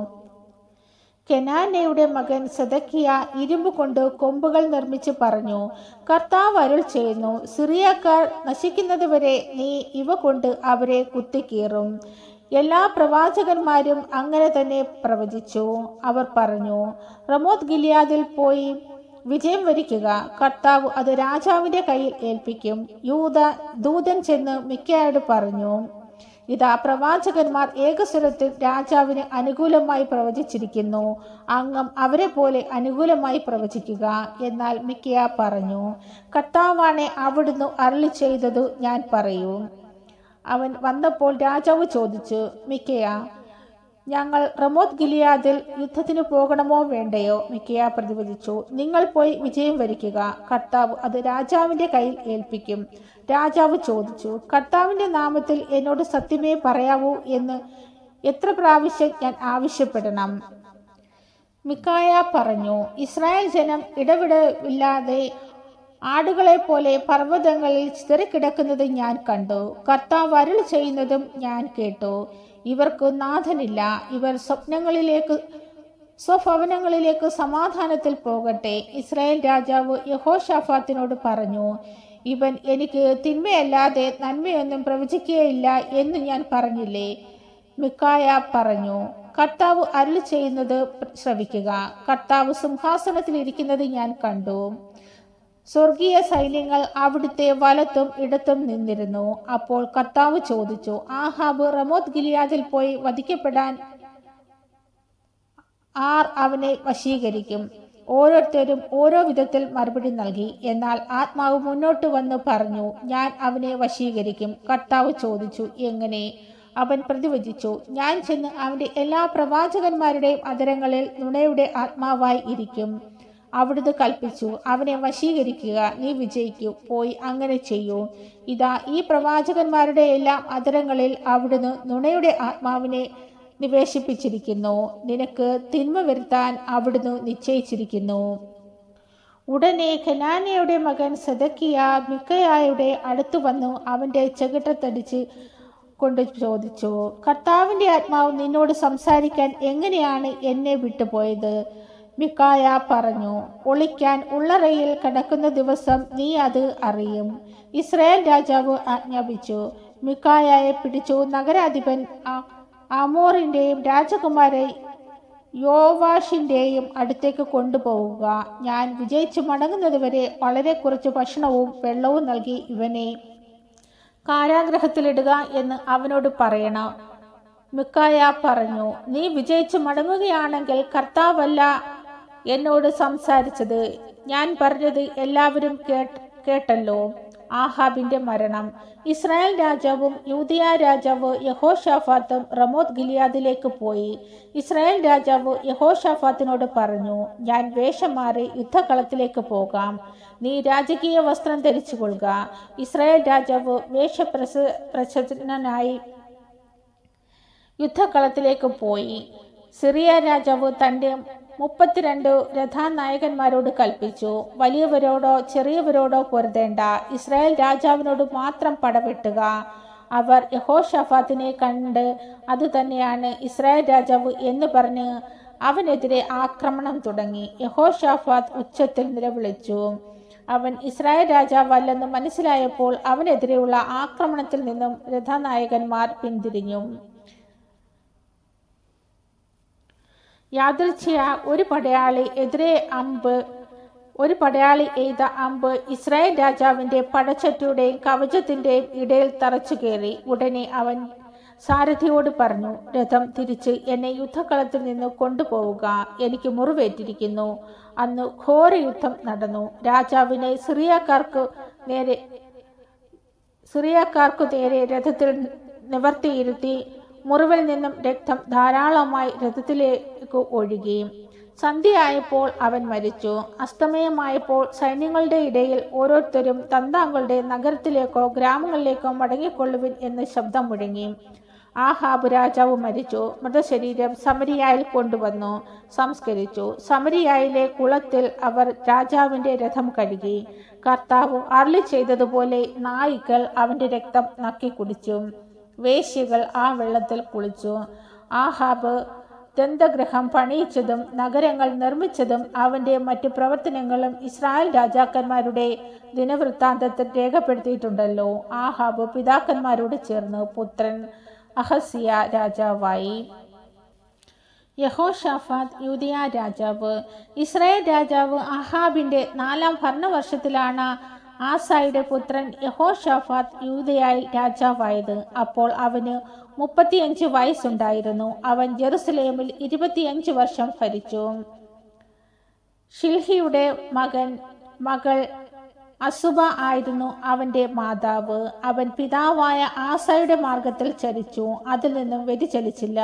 കെനാനയുടെ മകൻ സെദക്കിയ ഇരുമ്പ് കൊണ്ട് കൊമ്പുകൾ നിർമ്മിച്ച് പറഞ്ഞു, കർത്താവ് അരുൾ ചെയ്യുന്നു, സിറിയക്കാർ നശിക്കുന്നതുവരെ നീ ഇവ കൊണ്ട് അവരെ കുത്തിക്കീറും. എല്ലാ പ്രവാചകന്മാരും അങ്ങനെ തന്നെ പ്രവചിച്ചു. അവർ പറഞ്ഞു, റമോത്ത് ഗിലിയാദിൽ പോയി വിജയം വരിക്കുക, കർത്താവ് അത് രാജാവിൻ്റെ കയ്യിൽ ഏൽപ്പിക്കും. ദൂതൻ ചെന്ന് മിക്കയായോട് പറഞ്ഞു, ഇതാ പ്രവാചകന്മാർ ഏകസ്വരത്തിൽ രാജാവിന് അനുകൂലമായി പ്രവചിച്ചിരിക്കുന്നു. അങ്ങ് അവരെ പോലെ അനുകൂലമായി പ്രവചിക്കുക. എന്നാൽ മിക്കയ പറഞ്ഞു, കർത്താവാണെ അവിടുന്ന് അരുളി ചെയ്തതു ഞാൻ പറയൂ. അവൻ വന്നപ്പോൾ രാജാവ് ചോദിച്ചു, മിക്കയ, ഞങ്ങൾ റമോത്ത് ഗിലിയാദിൽ യുദ്ധത്തിന് പോകണമോ വേണ്ടയോ? മിക്കയ പ്രതിവചിച്ചു, നിങ്ങൾ പോയി വിജയം വരിക്കുക, കർത്താവ് അത് രാജാവിൻ്റെ കയ്യിൽ ഏൽപ്പിക്കും. രാജാവ് ചോദിച്ചു, കർത്താവിൻ്റെ നാമത്തിൽ എന്നോട് സത്യമേ പറയാവൂ എന്ന് എത്ര പ്രാവശ്യം ഞാൻ ആവശ്യപ്പെടണം? മിക്കായ പറഞ്ഞു, ഇസ്രായേൽ ജനം ഇടവിടവില്ലാതെ ആടുകളെ പോലെ പർവ്വതങ്ങളിൽ ചിതറിക്കിടക്കുന്നത് ഞാൻ കണ്ടു. കർത്താവ് അരുൾ ചെയ്യുന്നതും ഞാൻ കേട്ടു. ഇവർക്ക് നാഥനില്ല. ഇവർ സ്വഭവനങ്ങളിലേക്ക് സമാധാനത്തിൽ പോകട്ടെ. ഇസ്രായേൽ രാജാവ് യഹോശാഫാത്തിനോട് പറഞ്ഞു, ഇവൻ എനിക്ക് തിന്മയല്ലാതെ നന്മയൊന്നും പ്രവചിക്കുകയില്ല എന്ന് ഞാൻ പറഞ്ഞില്ലേ? മിക്കായ പറഞ്ഞു, കർത്താവ് അരുൾ ചെയ്യുന്നത് ശ്രവിക്കുക. കർത്താവ് സിംഹാസനത്തിൽ ഇരിക്കുന്നത് ഞാൻ കണ്ടു. സ്വർഗീയ സൈന്യങ്ങൾ അവിടുത്തെ വലത്തും ഇടത്തും നിന്നിരുന്നു. അപ്പോൾ കർത്താവ് ചോദിച്ചു, ആഹാബ് റമോത്ത് ഗിലിയാദിൽ പോയി വധിക്കപ്പെടാൻ ആർ അവനെ വശീകരിക്കും? ഓരോരുത്തരും ഓരോ വിധത്തിൽ മറുപടി നൽകി. എന്നാൽ ആത്മാവ് മുന്നോട്ട് വന്ന് പറഞ്ഞു, ഞാൻ അവനെ വശീകരിക്കും. കർത്താവ് ചോദിച്ചു, എങ്ങനെ? അവൻ പ്രതിവചിച്ചു, ഞാൻ ചെന്ന് അവൻ്റെ എല്ലാ പ്രവാചകന്മാരുടെയും അധരങ്ങളിൽ നുണയുടെ ആത്മാവായി ഇരിക്കും. അവിടുന്ന് കൽപ്പിച്ചു, അവനെ വശീകരിക്കുക, നീ വിജയിക്കൂ, പോയി അങ്ങനെ ചെയ്യൂ. ഇതാ ഈ പ്രവാചകന്മാരുടെ എല്ലാം അധരങ്ങളിൽ അവിടുന്ന് നുണയുടെ ആത്മാവിനെ നിവേശിപ്പിച്ചിരിക്കുന്നു. നിനക്ക് തിന്മ വരുത്താൻ അവിടുന്ന് നിശ്ചയിച്ചിരിക്കുന്നു. ഉടനെ കെനാനയുടെ മകൻ സെദക്കിയ മിക്കയായുടെ അടുത്തു വന്നു അവൻ്റെ ചെകിട്ടത്തടിച്ച് കൊണ്ട് ചോദിച്ചു, കർത്താവിൻ്റെ ആത്മാവ് നിന്നോട് സംസാരിക്കാൻ എങ്ങനെയാണ് എന്നെ വിട്ടുപോയത്? മിക്കായ പറഞ്ഞു, ഒളിക്കാൻ ഉള്ളറയിൽ കിടക്കുന്ന ദിവസം നീ അത് അറിയും. ഇസ്രായേൽ രാജാവ് ആജ്ഞാപിച്ചു. മിക്കായയെ പിടിച്ചു നഗരാധിപൻ ആമോറിൻ്റെയും രാജകുമാരൻ യോവാഷിൻ്റെയും അടുത്തേക്ക് കൊണ്ടുപോവുക. ഞാൻ വിജയിച്ചു മടങ്ങുന്നതുവരെ വളരെ കുറച്ച് ഭക്ഷണവും വെള്ളവും നൽകി ഇവനെ കാരാഗ്രഹത്തിലിടുക എന്ന് അവനോട് പറയണം. മിക്കായ പറഞ്ഞു, നീ വിജയിച്ചു മടങ്ങുകയാണെങ്കിൽ കർത്താവല്ല എന്നോട് സംസാരിച്ചത്. ഞാൻ പറഞ്ഞത് എല്ലാവരും കേട്ടല്ലോ. ആഹാബിന്റെ മരണം. ഇസ്രായേൽ രാജാവും യൂദയ രാജാവ് യഹോശാഫാത്തും റമോത്ത് ഗിലിയാദിലേക്ക് പോയി. ഇസ്രായേൽ രാജാവ് യഹോശാഫാത്തിനോട് പറഞ്ഞു, ഞാൻ വേഷം മാറി യുദ്ധകളത്തിലേക്ക് പോകാം. നീ രാജകീയ വസ്ത്രം ധരിച്ചു കൊള്ളുക. ഇസ്രായേൽ രാജാവ് വേഷപ്രച്ഛന്നനായി യുദ്ധക്കളത്തിലേക്ക് പോയി. സിറിയ രാജാവ് തൻ്റെ 32 രഥാനായകന്മാരോട് കൽപ്പിച്ചു, വലിയവരോടോ ചെറിയവരോടോ പൊരുതേണ്ട, ഇസ്രായേൽ രാജാവിനോട് മാത്രം പടവെട്ടുക. അവർ യഹോഷാഫാത്തിനെ കണ്ട് അത് തന്നെയാണ് ഇസ്രായേൽ രാജാവ് എന്ന് പറഞ്ഞ് അവനെതിരെ ആക്രമണം തുടങ്ങി. യഹോഷാഫാത്ത് ഉച്ചത്തിൽ നിലവിളിച്ചു. അവൻ ഇസ്രായേൽ രാജാവല്ലെന്ന് മനസ്സിലായപ്പോൾ അവനെതിരെയുള്ള ആക്രമണത്തിൽ നിന്നും രഥനായകന്മാർ പിന്തിരിഞ്ഞു. യാദൃച്ഛിക ഒരു പടയാളി എയ്ത അമ്പ് ഇസ്രായേൽ രാജാവിന്റെ പടച്ചട്ടുടെയും കവചത്തിന്റെയും ഇടയിൽ തറച്ചു കയറി. ഉടനെ അവൻ സാരഥിയോട് പറഞ്ഞു, രഥം തിരിച്ച് എന്നെ യുദ്ധക്കളത്തിൽ നിന്ന് കൊണ്ടുപോവുക, എനിക്ക് മുറിവേറ്റിരിക്കുന്നു. അന്ന് ഘോര യുദ്ധം നടന്നു. രാജാവിനെ സിറിയക്കാർക്കു നേരെ രഥത്തിൽ നിവർത്തിയിരുത്തി. മുറിവിൽ നിന്നും രക്തം ധാരാളമായി രഥത്തിലേക്ക് ഒഴുകി. സന്ധ്യയായപ്പോൾ അവൻ മരിച്ചു. അസ്തമയമായപ്പോൾ സൈന്യങ്ങളുടെ ഇടയിൽ ഓരോരുത്തരും തന്താങ്ങളുടെ നഗരത്തിലേക്കോ ഗ്രാമങ്ങളിലേക്കോ മടങ്ങിക്കൊള്ളുവിൻ എന്ന് ശബ്ദം മുഴങ്ങി. ആഹാബ് രാജാവ് മരിച്ചു. മൃതശരീരം സമരിയായിൽ കൊണ്ടുവന്നു സംസ്കരിച്ചു. സമരിയായിലെ കുളത്തിൽ അവർ രാജാവിന്റെ രഥം കഴുകി. കർത്താവ് അരുളി ചെയ്തതുപോലെ നായ്ക്കൾ അവന്റെ രക്തം നക്കി കുടിച്ചു. വേശ്യകൾ ആ വെള്ളത്തിൽ കുളിച്ചു. ആഹാബ് ദന്തഗ്രഹം പണിയിച്ചതും നഗരങ്ങൾ നിർമ്മിച്ചതും അവന്റെ മറ്റു പ്രവർത്തനങ്ങളും ഇസ്രായേൽ രാജാക്കന്മാരുടെ ദിനവൃത്താന്തത്തിൽ രേഖപ്പെടുത്തിയിട്ടുണ്ടല്ലോ. ആഹാബ് പിതാക്കന്മാരോട് ചേർന്ന് പുത്രൻ അഹസ്യ രാജാവായി. യഹോഷാഫാത്ത് യൂദയ രാജാവ്. ഇസ്രായേൽ രാജാവ് ആഹാബിന്റെ 4ാം ഭരണവർഷത്തിലാണ് ആസയുടെ പുത്രൻ യഹോഷാഫാത്ത് യൂദയായിൽ രാജാവായത്. അപ്പോൾ അവന് 35 വയസ്സുണ്ടായിരുന്നു. അവൻ ജെറുസലേമിൽ 25 വർഷം ഭരിച്ചു. ഷിൽഹിയുടെ മകൾ അസുബ ആയിരുന്നു അവന്റെ മാതാവ്. അവൻ പിതാവായ ആസയുടെ മാർഗത്തിൽ ചരിച്ചു, അതിൽ നിന്നും വ്യതിചലിച്ചില്ല.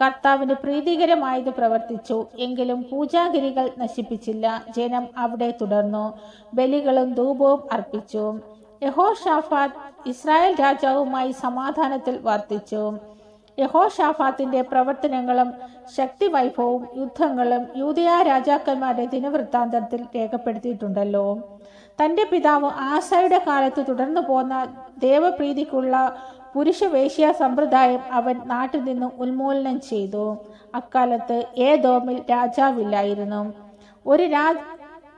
കർത്താവിന് പ്രീതികരമായത് പ്രവർത്തിച്ചു, എങ്കിലും പൂജാഗിരികൾ നശിപ്പിച്ചില്ല. ജനം അവിടെ തുടർന്നു ബലികളും ധൂപവും അർപ്പിച്ചു. യഹോഷാഫാത്ത് ഇസ്രായേൽ രാജാവുമായി സമാധാനത്തിൽ വർത്തിച്ചു. യഹോഷാഫാത്തിന്റെ പ്രവർത്തനങ്ങളും ശക്തിവൈഭവവും യുദ്ധങ്ങളും യൂദയ രാജാക്കന്മാരുടെ ദിനവൃത്താന്തത്തിൽ രേഖപ്പെടുത്തിയിട്ടുണ്ടല്ലോ. തന്റെ പിതാവ് ആസയുടെ കാലത്ത് തുടർന്നു പോന്ന ദേവപ്രീതിക്കുള്ള പുരുഷവേശ്യ സമ്പ്രദായം അവൻ നാട്ടിൽ നിന്നും ഉന്മൂലനം ചെയ്തു. അക്കാലത്ത് ഏദോമിൽ രാജാവില്ലായിരുന്നു.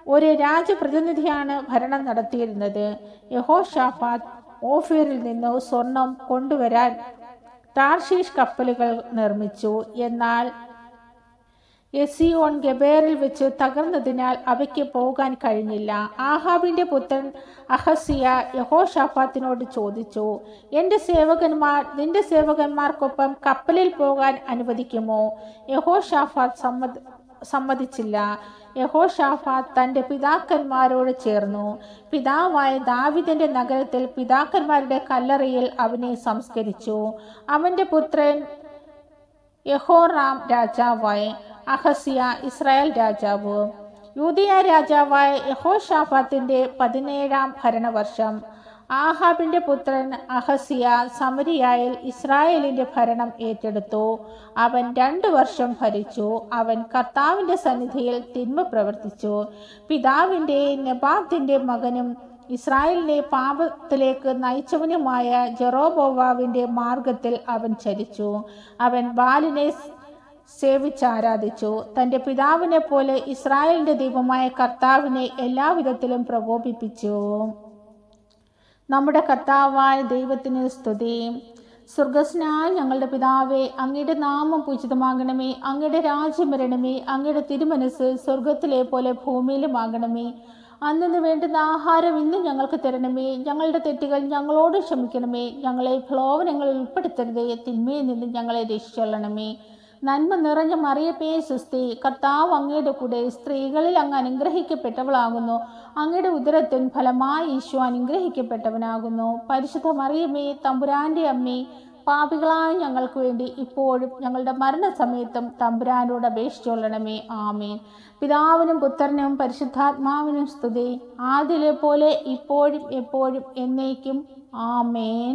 ഒരു രാജപ്രതിനിധിയാണ് ഭരണം നടത്തിയിരുന്നത്. യഹോഷാഫാത്ത് ഓഫീറിൽ നിന്ന് സ്വർണം കൊണ്ടുവരാൻ ടാർഷീഷ് കപ്പലുകൾ നിർമ്മിച്ചു. എന്നാൽ എസിയോൺ ഗബേറിൽ വെച്ച് തകർന്നതിനാൽ അവയ്ക്ക് പോകാൻ കഴിഞ്ഞില്ല. ആഹാബിന്റെ പുത്രൻ അഹസ്യ യഹോഷാഫാത്തിനോട് ചോദിച്ചു, നിന്റെ സേവകന്മാർക്കൊപ്പം കപ്പലിൽ പോകാൻ അനുവദിക്കുമോ? യഹോഷാഫാത്ത് സമ്മതിച്ചില്ല. യഹോഷാഫാത്ത് തന്റെ പിതാക്കന്മാരോട് ചേർന്നു. പിതാവായ ദാവീദിന്റെ നഗരത്തിൽ പിതാക്കന്മാരുടെ കല്ലറയിൽ അവനെ സംസ്കരിച്ചു. അവന്റെ പുത്രൻ യഹോറാം രാജാവായി. അഹസ്യ ഇസ്രായേൽ രാജാവ്. യൂദയ രാജാവായ യഹോഷാഫാത്തിന്റെ 17ാം ഭരണവർഷം ആഹാബിന്റെ പുത്രൻ അഹസ്യ സമരിയായിൽ ഇസ്രായേലിന്റെ ഭരണം ഏറ്റെടുത്തു. അവൻ 2 വർഷം ഭരിച്ചു. അവൻ കർത്താവിന്റെ സന്നിധിയിൽ തിന്മ പ്രവർത്തിച്ചു. പിതാവിന്റെയും നെബാത്തിന്റെ മകനും ഇസ്രായേലിനെ പാപത്തിലേക്ക് നയിച്ചവനുമായ ജെറോബോവാവിന്റെ മാർഗത്തിൽ അവൻ ചരിച്ചു. അവൻ ബാലിനെ സേവിച്ചാരാധിച്ചു. തന്റെ പിതാവിനെ പോലെ ഇസ്രായേലിന്റെ ദൈവമായ കർത്താവിനെ എല്ലാവിധത്തിലും പ്രകോപിപ്പിച്ചു. നമ്മുടെ കർത്താവായ ദൈവത്തിന് സ്തുതി. സ്വർഗസ്നായ ഞങ്ങളുടെ പിതാവേ, അങ്ങയുടെ നാമം പൂജിതമാകണമേ. അങ്ങയുടെ രാജ്യം വരണമേ. അങ്ങയുടെ തിരുമനസ് സ്വർഗത്തിലെ പോലെ ഭൂമിയിലുമാകണമേ. അന്നു വേണ്ടുന്ന ആഹാരം ഇന്ന് ഞങ്ങൾക്ക് തരണമേ. ഞങ്ങളുടെ തെറ്റുകൾ ഞങ്ങളോട് ക്ഷമിക്കണമേ. ഞങ്ങളെ പ്രലോഭനങ്ങളിൽ ഉൾപ്പെടുത്തരുതേ. തിന്മയിൽ നിന്ന് ഞങ്ങളെ രക്ഷിച്ചൊള്ളണമേ. നന്മ നിറഞ്ഞ മറിയമേ സുസ്തി, കർത്താവ് അങ്ങയുടെ കൂടെ, സ്ത്രീകളിൽ അങ്ങ് അനുഗ്രഹിക്കപ്പെട്ടവളാകുന്നു. അങ്ങയുടെ ഉദരത്തിൻ ഫലമായി ഈശോ അനുഗ്രഹിക്കപ്പെട്ടവനാകുന്നു. പരിശുദ്ധ മറിയമേ, തമ്പുരാന്റെ അമ്മേ, പാപികളായ ഞങ്ങൾക്ക് വേണ്ടി ഇപ്പോഴും ഞങ്ങളുടെ മരണസമയത്തും തമ്പുരാനോട് അപേക്ഷിച്ചൊള്ളണമേ. ആമേൻ. പിതാവിനും പുത്രനും പരിശുദ്ധാത്മാവിനും സ്തുതി, ആദിലെ പോലെ ഇപ്പോഴും എപ്പോഴും എന്നേക്കും. ആമേൻ.